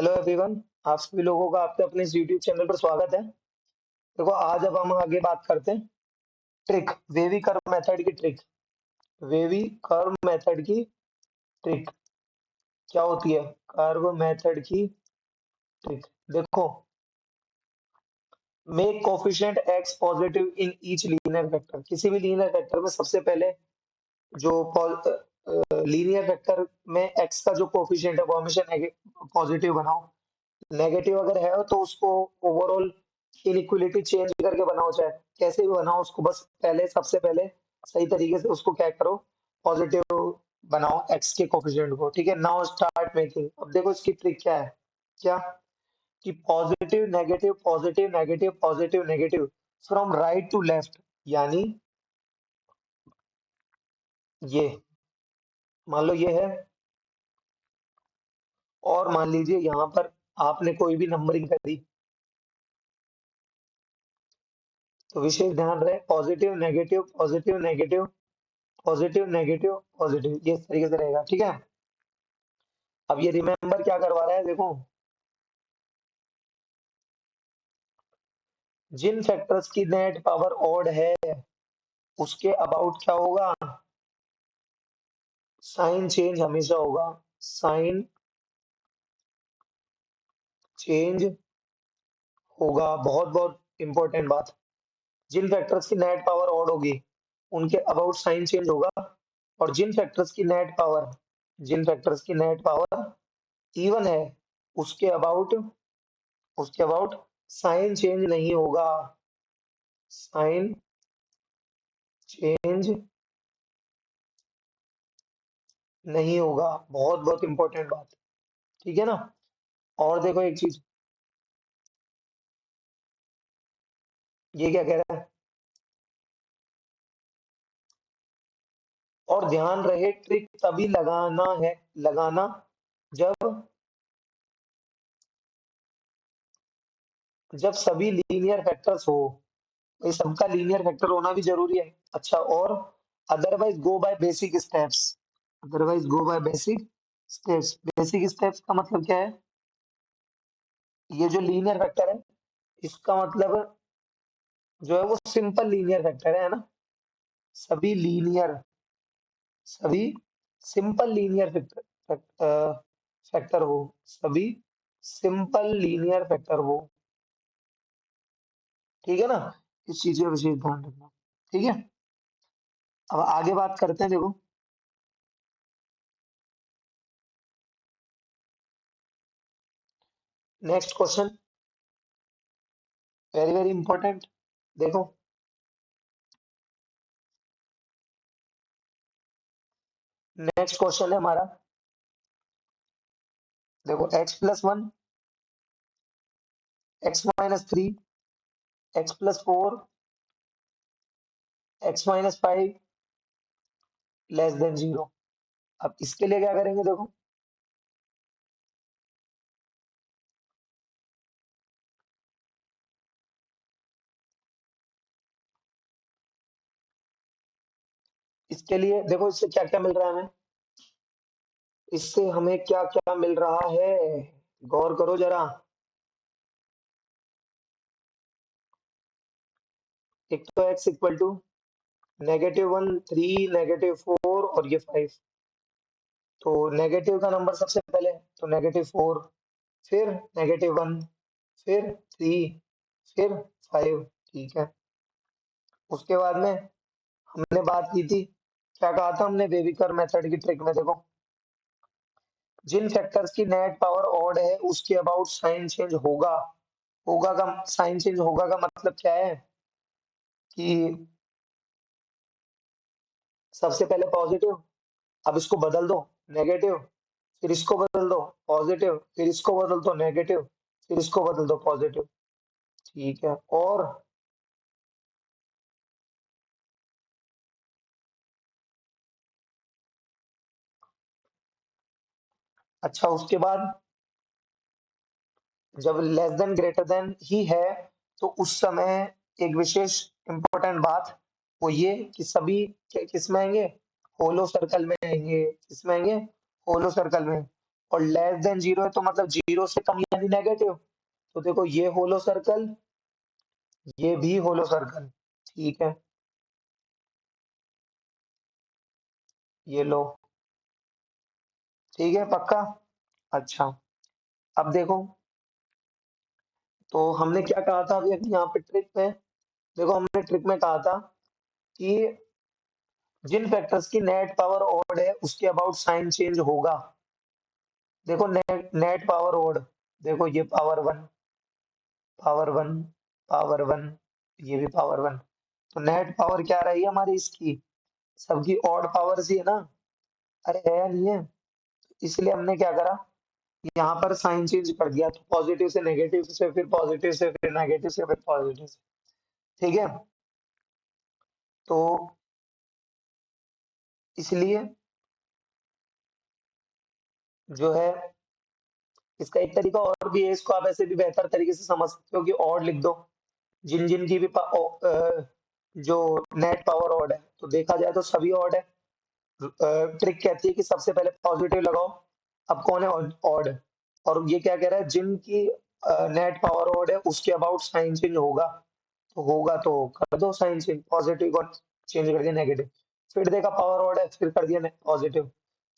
Hello everyone. आप सभी लोगों का आपके अपने इस यूट्यूब चैनल पर स्वागत है। देखो, आज अब हम आगे बात करते हैं ट्रिक, वेवी कर्व मेथड की ट्रिक। वेवी कर्व मेथड की ट्रिक क्या होती है? कर्व मेथड की ट्रिक। देखो, make coefficient x positive in each linear vector. किसी भी लीनियर वेक्टर में सबसे पहले जो लीनियर वेक्टर में एक्स का जो कोफिशिएंट है वो हमेशा पॉजिटिव बनाओ। नेगेटिव अगर है तो उसको ओवरऑल इनइक्वलिटी चेंज करके बनाओ, चाहे कैसे भी बनाओ उसको, बस पहले सबसे पहले सही तरीके से उसको क्या करो, पॉजिटिव बनाओ एक्स के कोफिशिएंट को। ठीक है, नाउ स्टार्ट मेकिंग। अब देखो इसकी ट्रिक क्या है। क्या कि positive negative positive negative positive negative from right to left. यानी ये मान लो ये है, और मान लीजिए यहाँ पर आपने कोई भी नंबरिंग करी, तो विशेष ध्यान रहे positive negative positive negative positive negative positive, ये इस तरीके से रहेगा। ठीक है, अब ये रिमेंबर क्या करवा रहा है, देखो जिन फैक्टर्स की नेट पावर ऑड है उसके अबाउट क्या होगा, साइन चेंज हमेशा होगा। साइन चेंज होगा, बहुत बहुत इंपॉर्टेंट बात। जिन फैक्टर्स की नेट पावर ऑड होगी उनके अबाउट साइन चेंज होगा, और जिन फैक्टर्स की नेट पावर इवन है उसके अबाउट साइन चेंज नहीं होगा। साइन चेंज नहीं होगा, बहुत बहुत इंपॉर्टेंट बात। ठीक है ना। और देखो एक चीज, ये क्या कह रहा है, और ध्यान रहे ट्रिक तभी लगाना जब जब सभी लीनियर फैक्टर्स हो। ये सबका लीनियर फैक्टर होना भी जरूरी है। अच्छा, और otherwise go by basic steps. Otherwise go by basic steps. Basic steps का मतलब क्या है? ये जो लीनियर फैक्टर है इसका मतलब जो है वो सिंपल लीनियर फैक्टर है ना। सभी लीनियर सभी सिंपल लीनियर फैक्टर हो, सभी सिंपल लीनियर फैक्टर हो। ठीक है ना, इस चीज का विशेष ध्यान रखना। ठीक है, अब आगे बात करते हैं। देखो, next question, very very important. देखो, नेक्स्ट क्वेश्चन है हमारा। देखो, x+1, x-3, x+4, x-5 less than 0। अब इसके लिए क्या करेंगे, देखो इसके लिए देखो इससे क्या क्या मिल रहा है हमें। इससे हमें क्या क्या मिल रहा है, गौर करो जरा। एक तो x=, -1, 3, -4 और ये 5। तो नेगेटिव का नंबर सबसे पहले, तो -4, फिर -1, फिर 3, फिर 5। ठीक है, उसके बाद में हमने बात की थी, क्या कहा था हमने बेबीकर मेथड की ट्रिक में। देखो, जिन फैक्टर्स की नेट पावर ऑड है उसके अबाउट साइन चेंज होगा। साइन चेंज होगा का मतलब क्या है कि सबसे पहले पॉजिटिव, अब इसको बदल दो नेगेटिव, फिर इसको बदल दो पॉजिटिव, फिर इसको बदल दो नेगेटिव, फिर इसको बदल दो पॉजिटिव। ठीक है, और अच्छा, उसके बाद जब लेस देन ग्रेटर देन ही है तो उस समय एक विशेष इंपॉर्टेंट बात वो ये कि सभी किस में आएंगे, होलो सर्कल में आएंगे। किस में आएंगे? होलो सर्कल में। और लेस देन जीरो है तो मतलब जीरो से कम यानी नेगेटिव। तो देखो ये होलो सर्कल, ये भी होलो सर्कल, ठीक है, ये लो, ठीक है पक्का। अच्छा, अब देखो, तो हमने क्या कहा था अभी अभी यहाँ पे ट्रिक में, देखो हमने ट्रिक में कहा था कि जिन फैक्टर्स की नेट पावर ऑड है उसके अबाउट साइन चेंज होगा। देखो नेट नेट पावर ऑड, देखो ये power one, power one, power one, ये भी पावर वन, तो नेट पावर क्या रही है हमारी इसकी, सबकी ऑड पावर ही है ना। अरे है या नहीं है, इसलिए हमने क्या करा, यहाँ पर साइन चेंज कर दिया, तो पॉजिटिव से नेगेटिव से फिर पॉजिटिव से फिर नेगेटिव से फिर पॉजिटिव से, ठीक है। तो इसलिए जो है इसका एक तरीका और भी है, इसको आप ऐसे भी बेहतर तरीके से समझ सकते हो कि ऑड लिख दो, जिन जिन की भी जो नेट पावर ऑड है, तो देखा जाए तो सभी ऑड है। ट्रिक कहती है कि सबसे पहले पॉजिटिव लगाओ, अब कौन है ऑड, और ये क्या कह रहा है, जिनकी नेट पावर ऑड है उसके अबाउट साइन चेंज होगा, तो होगा तो कर दो साइन चेंज, पॉजिटिव को चेंज कर दिया नेगेटिव, फिर देखा पावर ऑड है फिर कर दिया पॉजिटिव,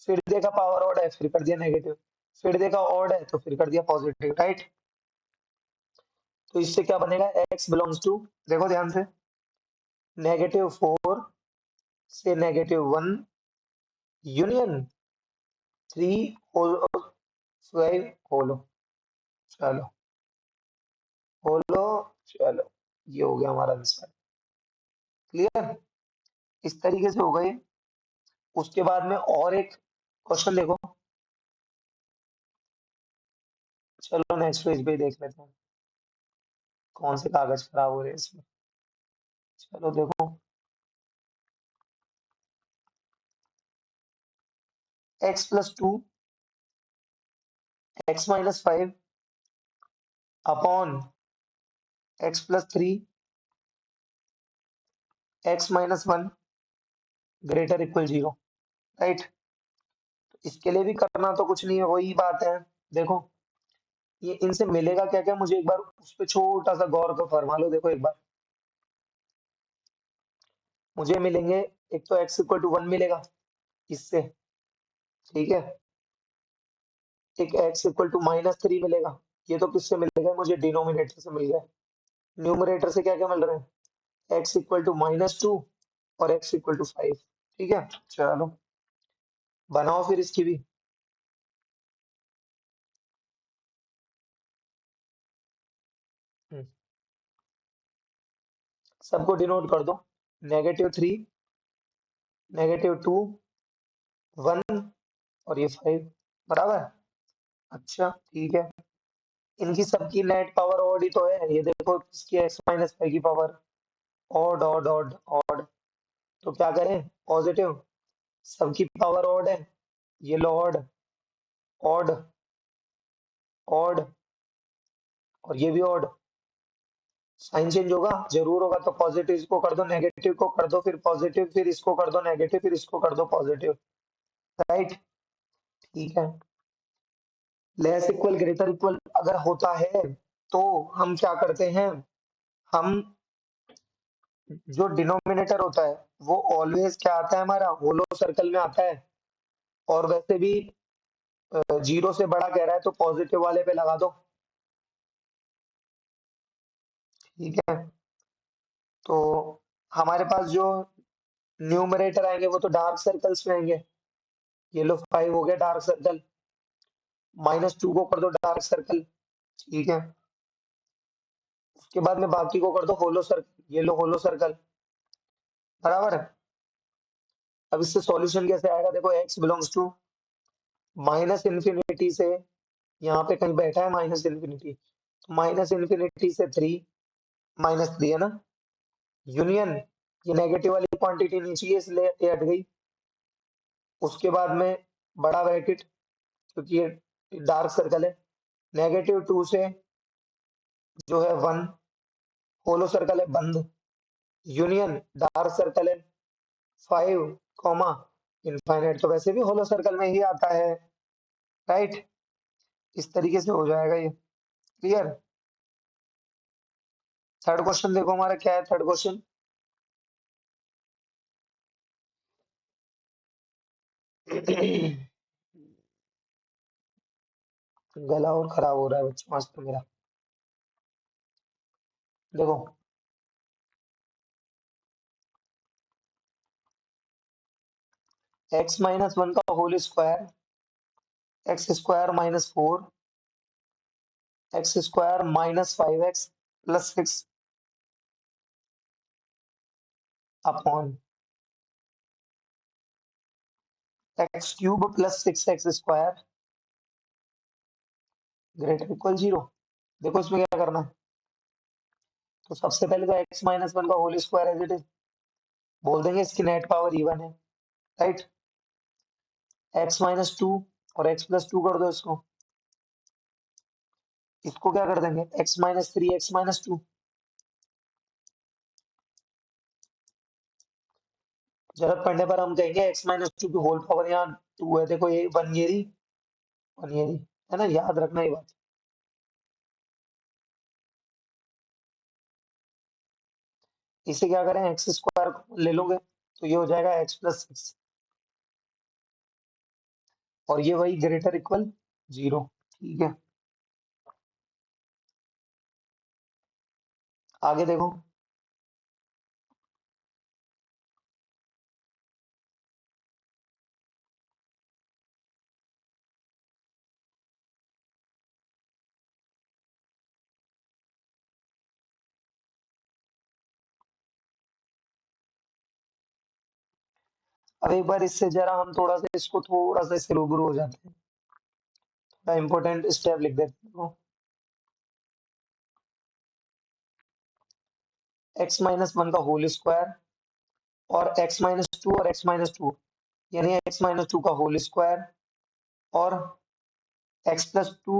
फिर देखा पावर ऑड है फिर कर दिया नेगेटिव, फिर देखा ऑड है तो फिर कर दिया पॉजिटिव, राइट। तो इससे क्या बनेगा, x बिलोंग्स टू, देखो ध्यान से, -4 से -1 यूनियन 3 होल 5 होलो, चलो होलो, चलो ये हो गया हमारा आंसर, क्लियर, इस तरीके से हो गए। उसके बाद में और एक क्वेश्चन देखो, चलो नेक्स्ट पेज पे ही देख लेते हैं कौन से कागज खराब हो रहे हैं इसमें। चलो देखो, x+2 x-5 upon x+3 x-1 greater equal 0, right. इसके लिए भी करना तो कुछ नहीं है, वही बात है, देखो ये इनसे मिलेगा क्या क्या, मुझे एक बार उस पर छोटा सा गौर तो फरमा लो, देखो एक बार मुझे मिलेंगे, एक तो x=1 मिलेगा इससे, ठीक है, एक x=-3 मिलेगा, ये तो किससे मिलेगा, मुझे डिनोमिनेटर से मिल गया, न्यूमरेटर से क्या क्या मिल रहा है, x=-2 और x=5, ठीक है। चलो बनाओ फिर इसकी भी, हम्म, सबको डिनोट कर दो, -3, -2, 1 और ये 5, बराबर। अच्छा ठीक है, इनकी सबकी नेट पावर ऑड ही तो है, ये देखो इसकी x-5 की power odd odd odd odd, तो क्या करें, पॉजिटिव, सबकी पावर ऑड है, ये लो ऑड ऑड ऑड, और ये भी ऑड, साइन चेंज होगा, जरूर होगा, तो पॉजिटिव इसको कर दो, नेगेटिव को कर दो फिर पॉजिटिव, फिर इसको कर दो नेगेटिव, फिर इसको कर दो पॉजिटिव, राइट, ठीक है। लेस इक्वल ग्रेटर इक्वल अगर होता है तो हम क्या करते हैं, हम जो डिनोमिनेटर होता है वो ऑलवेज क्या आता है हमारा, होलो सर्कल में आता है, और वैसे भी जीरो से बड़ा कह रहा है तो पॉजिटिव वाले पे लगा दो, ठीक है। तो हमारे पास जो न्यूमरेटर आएंगे वो तो डार्क सर्कल्स में आएंगे, ये लो 5 हो गया डार्क सर्कल, -2 को कर दो डार्क सर्कल, ठीक है, उसके बाद में बाकी को कर दो होलो सर्कल, ये लो होलो सर्कल, बराबर है। अब इससे सॉल्यूशन कैसे आएगा, देखो x बिलोंग्स टू -इंफिनिटी से, यहाँ पे कहीं बैठा है -इंफिनिटी, तो -इंफिनिटी से 3, -3 है ना, यूनियन, ये नेगेटिव वाली क्वांटिटी नहीं चाहिए इसलिए ये हट गई, उसके बाद में बड़ा ब्रैकेट, क्योंकि ये डार्क सर्कल है, -2 से जो है 1, होलो सर्कल है बंद, यूनियन डार्क सर्कल है 5, कॉमा इनफाइनाइट, तो वैसे भी होलो सर्कल में ही आता है, राइट। इस तरीके से हो जाएगा ये। क्लियर। थर्ड क्वेश्चन देखो हमारा क्या है। थर्ड क्वेश्चन, गला और खराब हो रहा है बच्चों आज तो मेरा। देखो, x माइनस वन का whole square, x square minus four, x square minus five x plus six upon x cube plus six x square greater equal zero. देखो इसमें क्या करना है। तो सबसे पहले तो x माइनस वन का whole square as it is बोल देंगे, इसकी नेट पावर इवन है। राइट। x माइनस टू और x प्लस टू कर दो इसको। इसको क्या कर देंगे, x minus three x minus two. जरूरत पड़ने पर हम कहेंगे x माइनस टू की होल पावर यहाँ टू है। देखो ये वन ये रही, वन ये रही, है ना, याद रखना ये बात। इसे क्या करें, एक्स स्क्वायर ले लोगे तो ये हो जाएगा एक्स प्लस सिक्स, और ये वही ग्रेटर इक्वल जीरो। ठीक है, आगे देखो। अब एक बार इससे जरा हम थोड़ा सा इसको थोड़ा सा इससे रूबरू हो जाते हैं। थोड़ा इंपॉर्टेंट स्टेप लिख देते हैं। एक्स माइनस वन का होल स्क्वायर और एक्स माइनस टू और एक्स माइनस टू, यानी एक्स माइनस टू का होल स्क्वायर और एक्स प्लस टू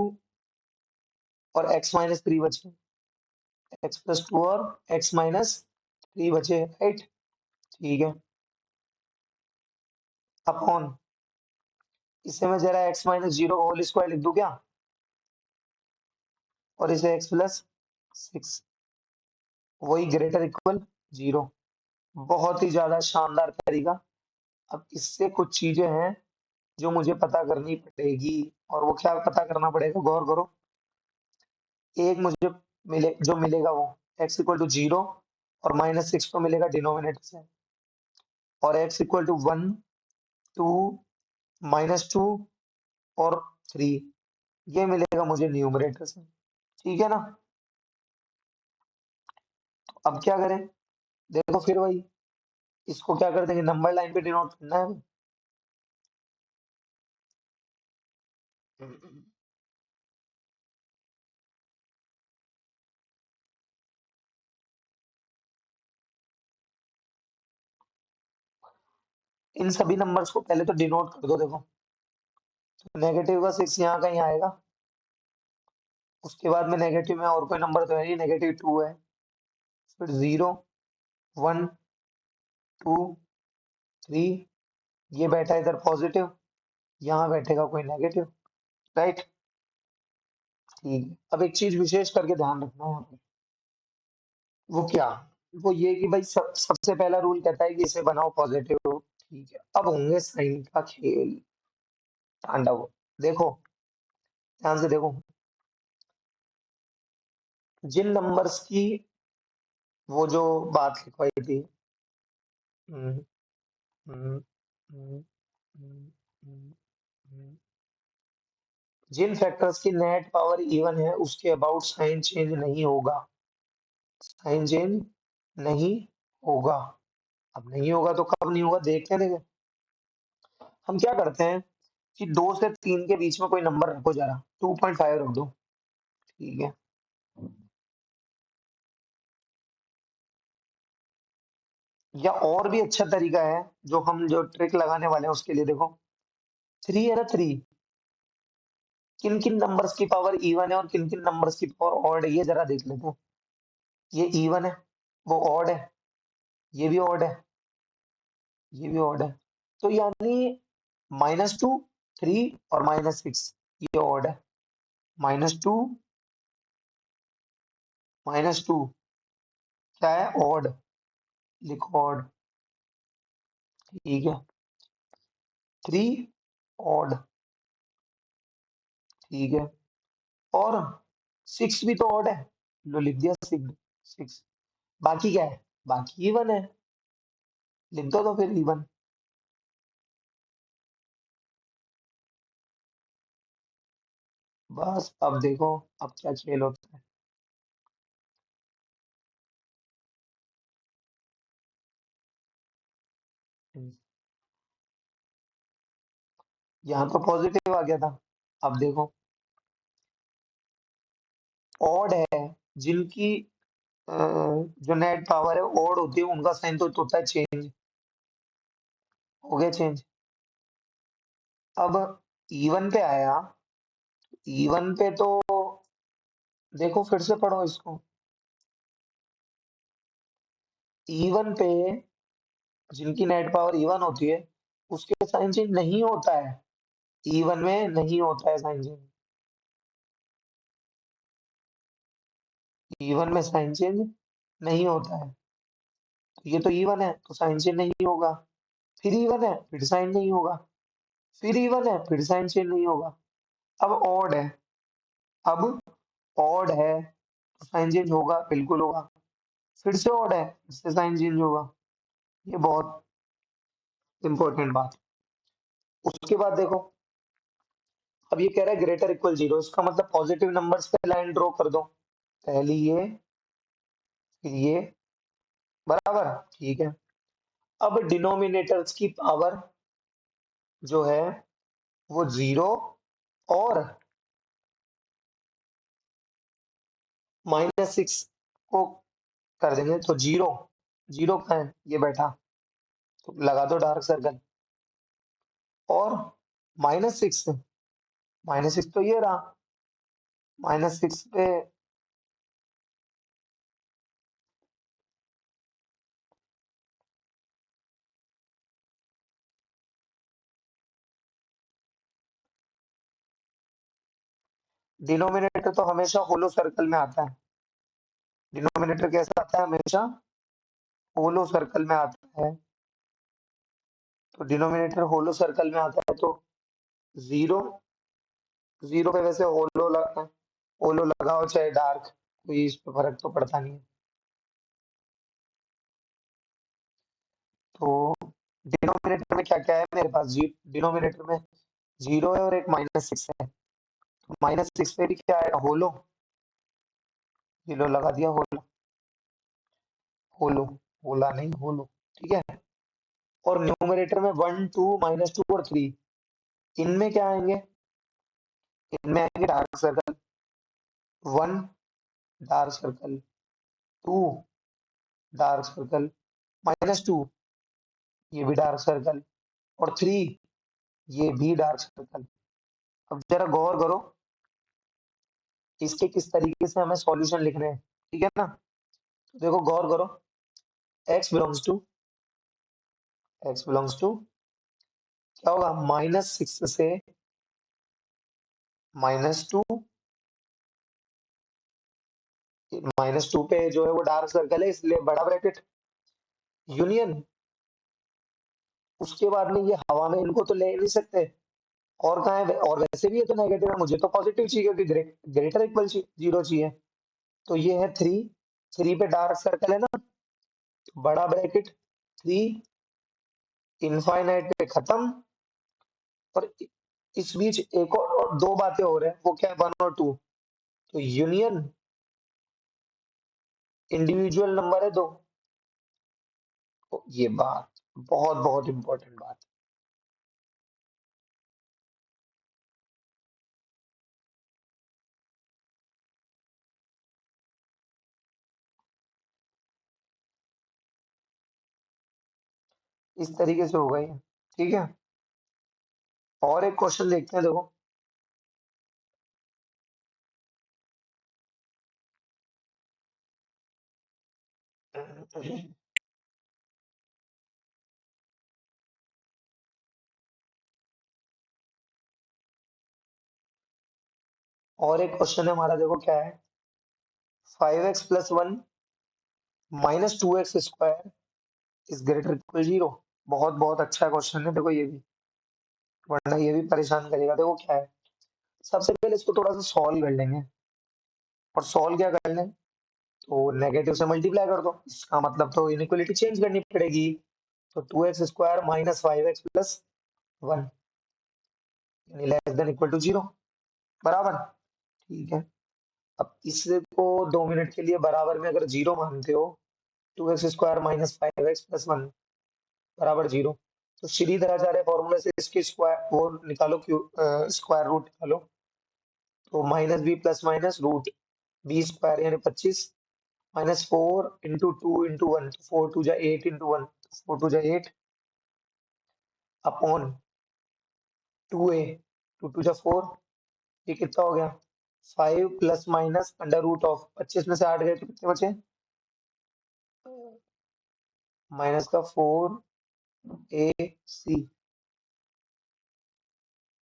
और एक्स माइनस थ्री बचे। एक्स प्लस टू और एक्स माइनस थ्री बचे, राइट। ठीक है, अपॉन, इसे मैं जरा एक्स माइनस जीरो का होल स्क्वायर लिख दूं क्या, और इसे एक्स प्लस सिक्स, वही ग्रेटर इक्वल जीरो। बहुत ही ज्यादा शानदार तरीका। अब इससे कुछ चीजें हैं जो मुझे पता करनी पड़ेगी, और वो क्या पता करना पड़ेगा, गौर करो। एक मुझे जो मिलेगा वो x इक्वल टू जीरो और माइनस सिक्स तो मिलेगा डिनोमिनेटर से, और x equal to one, two, minus two और थ्री, ये मिलेगा मुझे न्यूमरेटर से। ठीक है ना। अब क्या करें, देखो फिर वही, इसको क्या कर देंगे, नंबर लाइन पे डिनोट करना है। इन सभी नंबर्स को पहले तो डिनोट कर दो। देखो, नेगेटिव का सिक्स यहाँ कहीं आएगा, उसके बाद में नेगेटिव में और कोई नंबर तो है नहीं, नेगेटिव टू है, फिर जीरो, वन, टू, थ्री, ये बैठा इधर पॉजिटिव, यहाँ बैठेगा कोई नेगेटिव। राइट। ठीक है, अब एक चीज विशेष करके ध्यान रखना है यहाँ पे। वो क्या, वो ये कि भाई सबसे पहला रूल कहता है कि इसे बनाओ पॉजिटिव। ठीक है, अब होंगे साइन का खेल, तांडव। देखो, ध्यान से देखो, जिन नंबर्स की वो जो बात लिखवाई थी, हम्म, हम्म, हम्म, हम्म, हम्म, हम्म, जिन फैक्टर्स की नेट पावर इवन है उसके अबाउट साइन चेंज नहीं होगा। साइन चेंज नहीं होगा। अब नहीं होगा तो कब नहीं होगा, देखते हैं। हम क्या करते हैं कि दो से तीन के बीच में कोई नंबर रखो, जरा 2.5 रख दो। ठीक है, या और भी अच्छा तरीका है जो हम जो ट्रिक लगाने वाले हैं उसके लिए, देखो, थ्री है ना, थ्री, किन किन नंबर्स की पावर इवन है और किन किन नंबर्स की पावर ऑड है, ये जरा देख लेते हैं। ये इवन है, वो ऑड है, ये भी ऑड है, ये भी ऑड है। तो यानी माइनस टू 3 और -6 ये ऑड है। -2 -2 क्या है? ऑड। लिखो ऑड। ठीक है। 3 ऑड। ठीक है। और 6 भी तो ऑड है। लो लिख दिया 6। बाकी क्या है? बाकी इवन है। लिख दो तो फिर इवन। बस अब देखो अब क्या खेल होता है। यहाँ तो पॉजिटिव आ गया था। अब देखो ऑड है जिनकी जो नेट पावर है ऑड होती है उनका साइन तो होता है चेंज। हो गया चेंज। अब इवन पे आया। इवन पे तो देखो फिर से पढ़ो इसको। इवन पे जिनकी नेट पावर इवन होती है उसके साइन चेंज नहीं होता है। इवन में नहीं होता है साइन चेंज। इवन में साइन चेंज नहीं होता है। तो ये तो इवन है तो साइन चेंज नहीं होगा। फिर इवन है फिर साइन नहीं होगा। फिर इवन है फिर साइन चेंज नहीं होगा। अब ऑड है। अब ऑड है तो साइन चेंज होगा बिल्कुल होगा। फिर से ऑड है इससे साइन चेंज होगा। ये बहुत इंपॉर्टेंट बात। उसके बाद देखो अब ये कह रहा है ग्रेटर इक्वल जीरो इसका मतलब पॉजिटिव नंबर्स पे लाइन ड्रॉ कर दो। पहली ये फिर ये बराबर। ठीक है। अब डिनोमिनेटर्स की पावर जो है वो जीरो और -6 को कर देंगे तो जीरो। जीरो का है ये बैठा तो लगा दो डार्क सर्कल। और -6 -6 तो ये रहा। -6 पे डिनोमिनेटर तो हमेशा होलो सर्कल में आता है। डिनोमिनेटर कैसा आता है? हमेशा होलो सर्कल में आता है। तो डिनोमिनेटर होलो सर्कल में आता है तो जीरो। जीरो पे वैसे होलो लगाओ चाहे डार्क कोई इस पे फर्क तो पड़ता नहीं है। तो डिनोमिनेटर में क्या क्या है मेरे पास? जी डिनोमिनेटर में जीरो है और एक -6 है। तो -6 पे भी क्या आएगा? होलो। जीरो लगा दिया होलो। होलो होला नहीं होलो। ठीक है। और न्यूमरेटर में 1 2 -2 और 3 इनमें क्या आएंगे? इनमें आएंगे dark circle. 1 dark circle. 2 dark circle. -2 ये भी डार्क सर्कल। और 3 ये भी डार्क सर्कल। अब जरा गौर करो इसके किस तरीके से हमें सॉल्यूशन लिखने हैं। ठीक है ना? देखो गौर करो। x बिलोंग्स टू क्या होगा? -6 से -2। -2 पे जो है वो डार्क सर्कल है इसलिए बड़ा ब्रैकेट यूनियन। उसके बाद में ये हवा में इनको तो ले नहीं सकते। और कहाँ है? और वैसे भी ये तो नेगेटिव है मुझे तो पॉजिटिव चाहिए क्योंकि ग्रेटर इक्वल जीरो चाहिए। तो ये है 3। 3 पे डार्क सर्कल है ना तो बड़ा ब्रैकेट 3 इनफाइनाइट पे खत्म। और इस बीच एक और दो बातें हो रहे हैं वो क्या है? 1 और 2। तो यूनियन इंडिविजुअल नंबर है दो। तो ये बात बहुत बहुत इंपॉर्टेंट बात है। इस तरीके से होगा ये। ठीक है। और एक क्वेश्चन देखते हैं देखो। और एक क्वेश्चन है हमारा, देखो क्या है, 5x+1 -2x² is greater equal 0। बहुत बहुत अच्छा क्वेश्चन है, देखो ये भी, वरना ये भी परेशान करेगा। देखो क्या है, सबसे पहले इसको थोड़ा सा सॉल्व कर लेंगे। और सॉल्व क्या कर लें, तो नेगेटिव से मल्टीप्लाई कर दो, इसका मतलब तो इनइक्वालिटी चेंज करनी पड़ेगी। तो 2x² -5x+1 यानी लेस देन इक्वल टू 0, बराबर। ठीक है, अब इसको 2 मिनट के लिए बराबर में अगर 0 मानते हो, 2x² -5x+1 बराबर 0, तो श्रीधराचार्य फॉर्मूला से इसके स्क्वायर वो निकालो, क्यू स्क्वायर रूट निकालो। तो -b+- रूट b² यानी 25 -4 × 2 × 1, 4 2 जा 8 × 1, 4 2 जा 8 अपॉन 2a, 2 2 जा 4, ये कितना हो गया, 5 ± अंडर रूट ऑफ 25 में से 8 गए तो कितने बचे, माइनस का 4ac।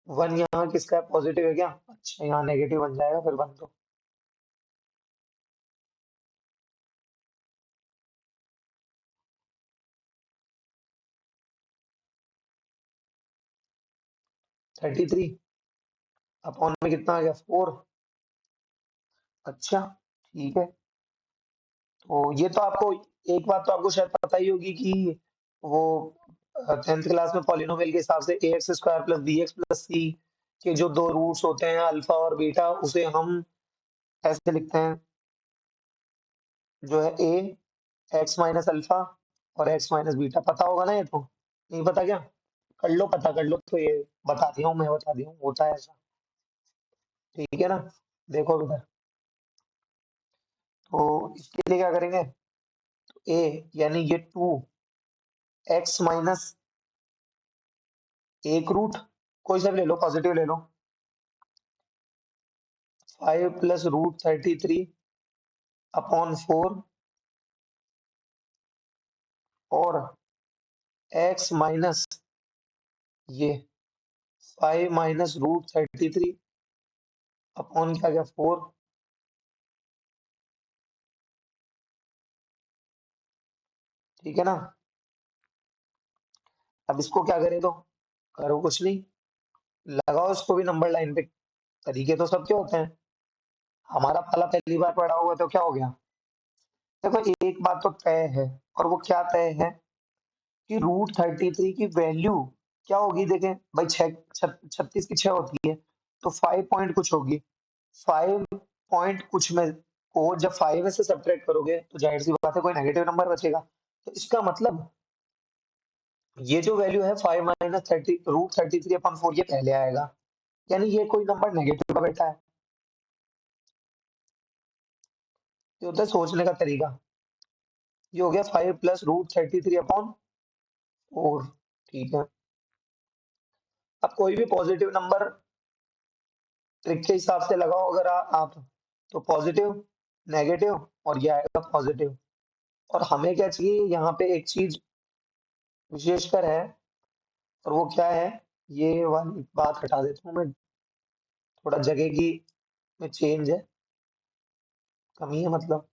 1 यहाँ किसका है, पॉजिटिव है क्या, अच्छा यहाँ नेगेटिव बन जाएगा फिर 1 तो। थर्टी थ्री अपॉन में कितना आ गया, 4। अच्छा ठीक है, तो ये तो आपको, एक बात तो आपको शायद पता ही होगी कि वो 10th क्लास में पॉलिनोमियल के हिसाब से ax² + bx + c के जो दो रूट्स होते हैं अल्फा और बीटा, उसे हम ऐसे लिखते हैं, जो है a x-अल्फा और x-बीटा। पता होगा ना ये तो, नहीं पता क्या, कर लो, पता कर लो, तो ये बता दिया हूँ, मैं बता दिया हूँ, होता है ऐसा। ठीक है ना, देखो उधर, तो इसके लिए क्या करेंगे, a यानी ये 2x- एक रूट, कोई सा भी ले लो, पॉजिटिव ले लो, 5 + √33 अपॉन 4 और x माइनस ये 5 - √33 अपॉन क्या गया, 4। ठीक है ना, अब इसको क्या करें, तो करो कुछ नहीं, लगाओ इसको भी नंबर लाइन पे। तरीके तो सबके होते हैं, हमारा पहला पहली बार पढ़ा हुआ तो क्या हो गया। देखो एक बात तो तय है, और वो क्या तय है, कि √33 की वैल्यू क्या होगी, देखें भाई, 36 की 6 होती है, तो 5 पॉइंट कुछ होगी, 5 पॉइंट कुछ में को जब 5 में से सब्ट्रैक्ट करोगे तो जाहिर सी बात है कोई नेगेटिव नंबर बचेगा। तो इसका मतलब ये जो वैल्यू है 5 - 30 √33/4 ये पहले आएगा, यानी ये कोई नंबर नेगेटिव का बेटा है। ये होता है सोचने का तरीका। ये हो गया 5 + √33/4। ठीक है, अब कोई भी पॉजिटिव नंबर ट्रिक के हिसाब से लगाओ अगर आप, तो पॉजिटिव, नेगेटिव और ये आएगा पॉजिटिव। और हमें क्या चाहिए, यहाँ पे एक चीज विशेषकर है, और वो क्या है, ये वाली बात हटा देता हूँ मैं, थोड़ा जगह की में चेंज है, कमी है मतलब।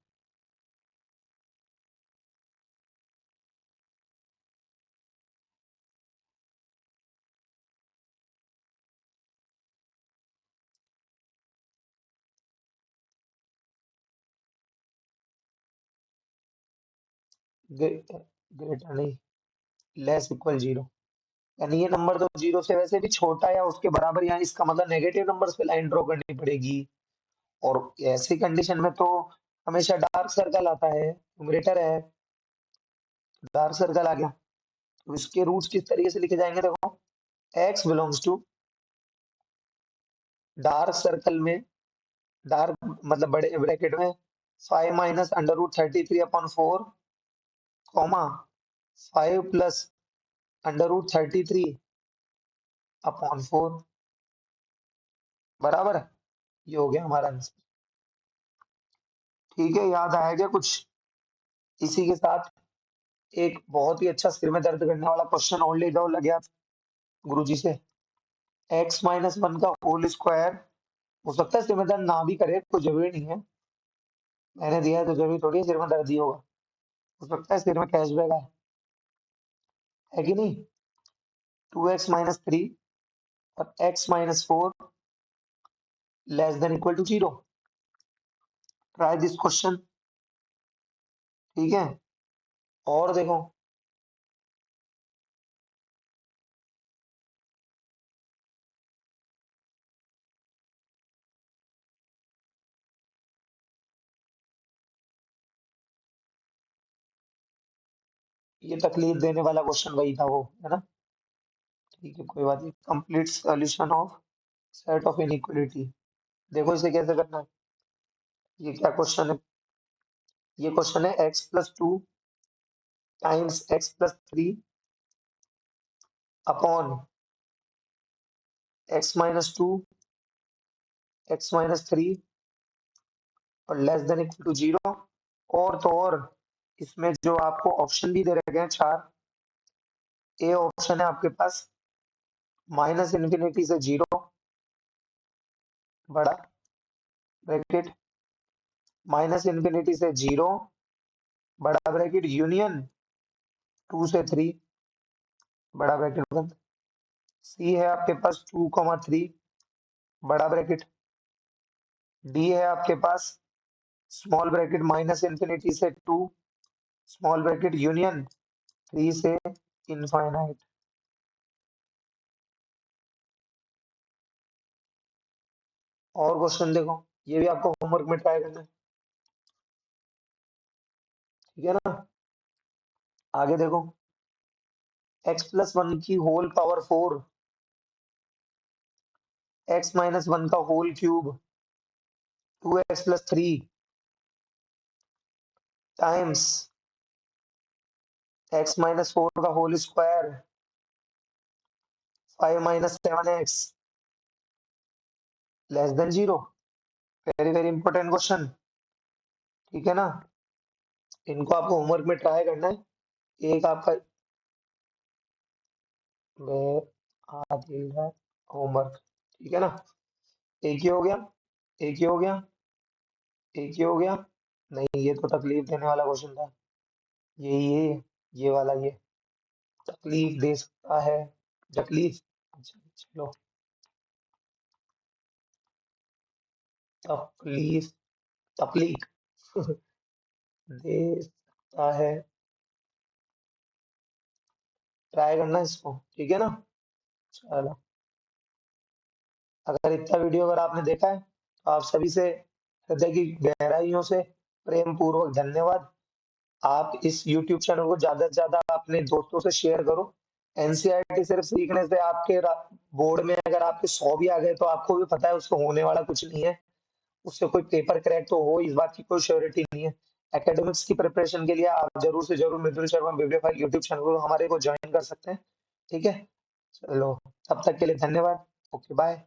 ग्रेटर नहीं, लेस इक्वल 0, यानी ये नंबर तो 0 से वैसे भी छोटा या उसके बराबर, यहाँ इसका मतलब नेगेटिव नंबर्स पे लाइन ड्रॉ करनी पड़ेगी। और ऐसी कंडीशन में तो हमेशा डार्क सर्कल आता है, न्यूमरेटर है, डार्क सर्कल आ गया। तो इसके रूट्स किस तरीके से लिखे जाएंगे, देखो, x belongs to dark circle में, डार्क मतलब बड़े ब्रैकेट में 5 - √33/4, कॉमा 5 + √33/4, बराबर। ये हो गया हमारा आंसर। ठीक है, याद आया क्या कुछ। इसी के साथ एक बहुत ही अच्छा सिर में दर्द करने वाला क्वेश्चन और ले जाओ लगे आप गुरुजी से। x - 1 का होल स्क्वायर हो सकता है सिर में दर्द ना भी करे, कोई जरूरी नहीं है। मैंने दिया है तो जरूरी थोड़ी है सिर में दर्द ही होगा। हो सकता है सिर में कैशबैक है कि नहीं। 2x-3 और x-4 less than equal to 0। Try this question. ठीक है, और देखो। ये तकलीफ देने वाला क्वेश्चन वही था वो, है ना। ठीक है, कोई बात नहीं। Complete solution of set of inequality. देखो इसे कैसे करना है। ये क्या क्वेश्चन है। ये क्वेश्चन है x+2 times x+3 upon x-2 x-3 और लेस देन इक्वल टू 0। और तो और इसमें जो आपको ऑप्शन भी दे रखे हैं चार। ए ऑप्शन है आपके पास -∞ से 0 बड़ा ब्रैकेट, -∞ से 0 बड़ा ब्रैकेट, यूनियन 2 से 3 बड़ा ब्रैकेट बंद। सी है आपके पास 2, 3 बड़ा ब्रैकेट। डी है आपके पास स्मॉल ब्रैकेट -∞ से 2 स्मॉल ब्रैकेट यूनियन 3 से इनफाइनाइट। और क्वेश्चन देखो, ये भी आपको होमवर्क में ट्राई करना है। ठीक है ना। आगे देखो, x+1 की होल पावर 4, x-1 का whole cube 2x+3 times x-4 का whole square 5 - 7x less than 0। Very very important question. ठीक है ना। इनको आपको होमवर्क में ट्राई करना है। एक आपका आदिल है होमवर्क। ठीक है ना। एक ही हो गया, एक ही हो गया, एक ही हो गया। नहीं, ये तो तकलीफ देने वाला क्वेश्चन था। ये वाला ये तकलीफ दे सकता है। तकलीफ। अच्छा, चलो। तकलीफ, तकलीफ दे सकता है। ट्राई करना इसको। ठीक है ना। चलो, अगर इतना वीडियो अगर आपने देखा है तो आप सभी से हृदय की गहराइयों से प्रेम पूर्वक धन्यवाद। आप इस YouTube चैनल को ज्यादा से ज्यादा अपने दोस्तों से शेयर करो। एनसीईआरटी सिर्फ सीखने से आपके बोर्ड में अगर आपके 100 भी आ गए तो आपको भी पता है उससे होने वाला कुछ नहीं है। उससे कोई पेपर क्रैक तो हो, इस बात की कोई श्योरिटी नहीं है। एकेडमिक्स की प्रिपरेशन के लिए आप जरूर से जरूर मृदुल शर्मा बिब्लियोफाइल यूट्यूब चैनल को हमारे को ज्वाइन कर सकते हैं। ठीक है। चलो, तब तक के लिए धन्यवाद। Okay, bye.